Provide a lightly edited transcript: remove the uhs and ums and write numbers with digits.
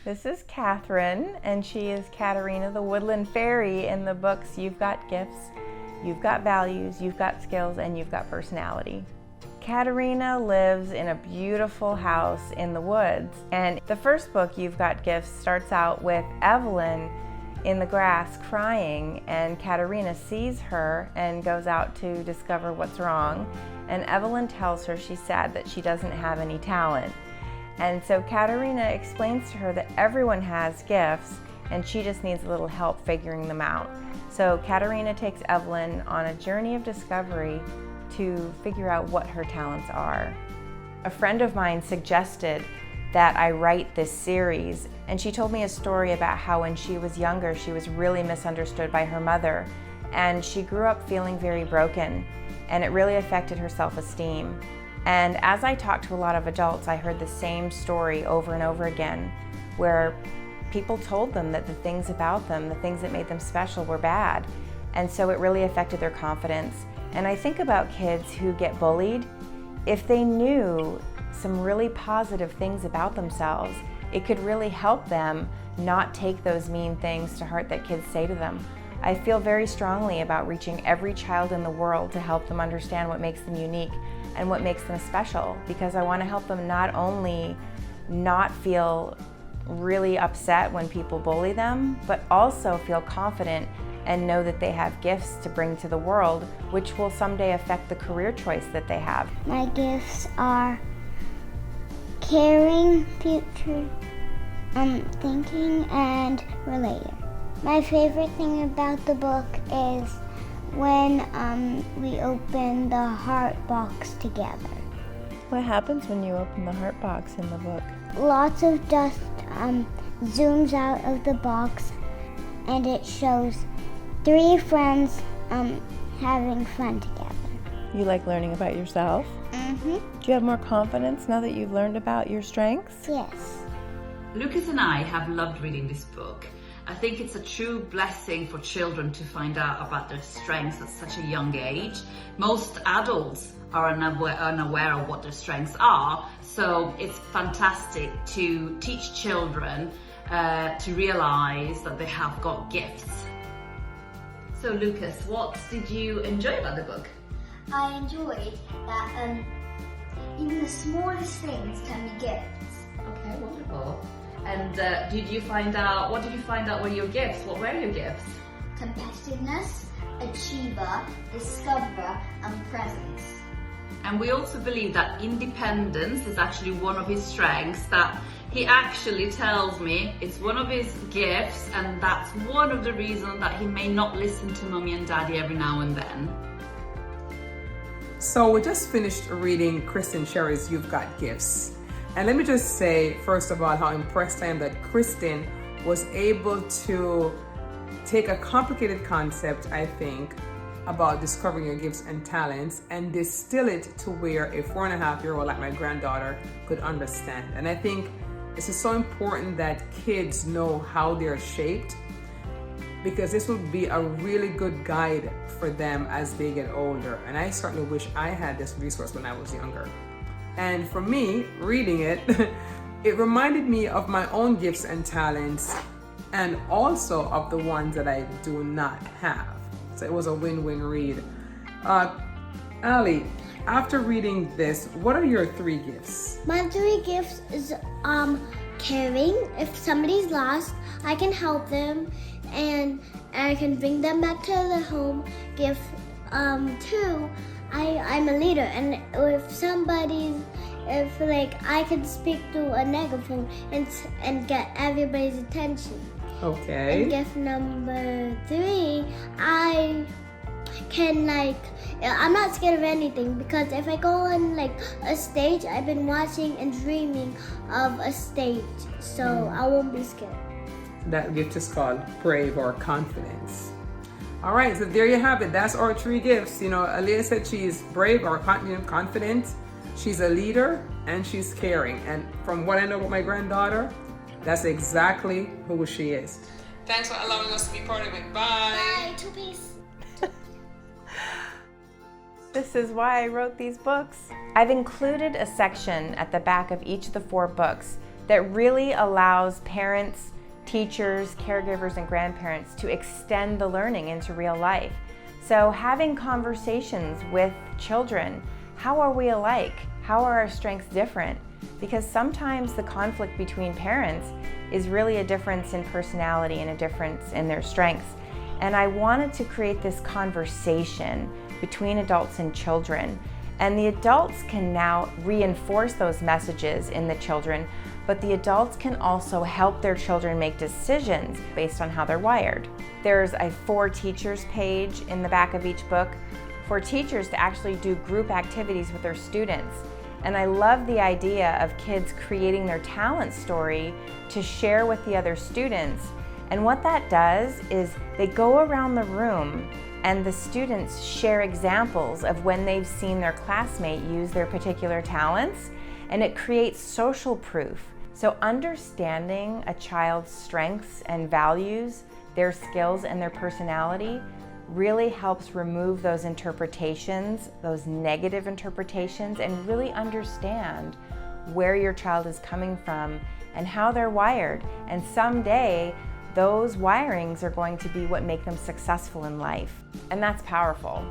This is Catherine, and she is Katerina the Woodland Fairy in the books You've Got Gifts, You've Got Values, You've Got Skills, and You've Got Personality. Katerina lives in a beautiful house in the woods, and the first book, You've Got Gifts, starts out with Evelyn in the grass crying, and Katerina sees her and goes out to discover what's wrong, and Evelyn tells her she's sad that she doesn't have any talent. And so Katerina explains to her that everyone has gifts and she just needs a little help figuring them out. So Katerina takes Evelyn on a journey of discovery to figure out what her talents are. A friend of mine suggested that I write this series, and she told me a story about how when she was younger she was really misunderstood by her mother, and she grew up feeling very broken, and it really affected her self-esteem. And as I talked to a lot of adults, I heard the same story over and over again, where people told them that the things about them, the things that made them special, were bad. And so it really affected their confidence. And I think about kids who get bullied. If they knew some really positive things about themselves, it could really help them not take those mean things to heart that kids say to them. I feel very strongly about reaching every child in the world to help them understand what makes them unique and what makes them special, because I want to help them not only not feel really upset when people bully them, but also feel confident and know that they have gifts to bring to the world, which will someday affect the career choice that they have. My gifts are caring, future, thinking, and relating. My favorite thing about the book is when we open the heart box together. What happens when you open the heart box in the book? Lots of dust zooms out of the box, and it shows 3 friends having fun together. You like learning about yourself? Mm-hmm. Do you have more confidence now that you've learned about your strengths? Yes. Lucas and I have loved reading this book. I think it's a true blessing for children to find out about their strengths at such a young age. Most adults are unaware of what their strengths are, so it's fantastic to teach children to realize that they have got gifts. So Lucas, what did you enjoy about the book? I enjoyed that even the smallest things can be gifts. Okay, wonderful. And what did you find out were your gifts? What were your gifts? Competitiveness, achiever, discoverer, and presence. And we also believe that independence is actually one of his strengths, that he actually tells me it's one of his gifts, and that's one of the reasons that he may not listen to mommy and daddy every now and then. So we just finished reading Kristen Cherry's You've Got Gifts. And let me just say, first of all, how impressed I am that Kristen was able to take a complicated concept, I think, about discovering your gifts and talents and distill it to where a 4.5-year-old like my granddaughter could understand. And I think this is so important that kids know how they're shaped, because this will be a really good guide for them as they get older. And I certainly wish I had this resource when I was younger. And for me, reading it, it reminded me of my own gifts and talents, and also of the ones that I do not have. So it was a win-win read. Ali, after reading this, what are your 3 gifts? My 3 gifts is caring. If somebody's lost, I can help them and I can bring them back to the home. Gift 2, I'm a leader, and if I can speak through a megaphone and get everybody's attention. Okay. And gift number 3, I can I'm not scared of anything, because if I go on a stage, I've been watching and dreaming of a stage, so I won't be scared. That gift is called brave or confidence. All right, so there you have it. That's our 3 gifts. You know, Aliyah said she's brave or confident. She's a leader and she's caring. And from what I know about my granddaughter, that's exactly who she is. Thanks for allowing us to be part of it. Bye. Bye, 2 peace. This is why I wrote these books. I've included a section at the back of each of the 4 books that really allows parents, teachers, caregivers, and grandparents to extend the learning into real life. So having conversations with children, how are we alike? How are our strengths different? Because sometimes the conflict between parents is really a difference in personality and a difference in their strengths. And I wanted to create this conversation between adults and children. And the adults can now reinforce those messages in the children, but the adults can also help their children make decisions based on how they're wired. There's a For Teachers page in the back of each book for teachers to actually do group activities with their students. And I love the idea of kids creating their talent story to share with the other students. And what that does is they go around the room and the students share examples of when they've seen their classmate use their particular talents, and it creates social proof. So understanding a child's strengths and values, their skills and their personality really helps remove those interpretations, those negative interpretations, and really understand where your child is coming from and how they're wired. And someday, those wirings are going to be what make them successful in life. And that's powerful.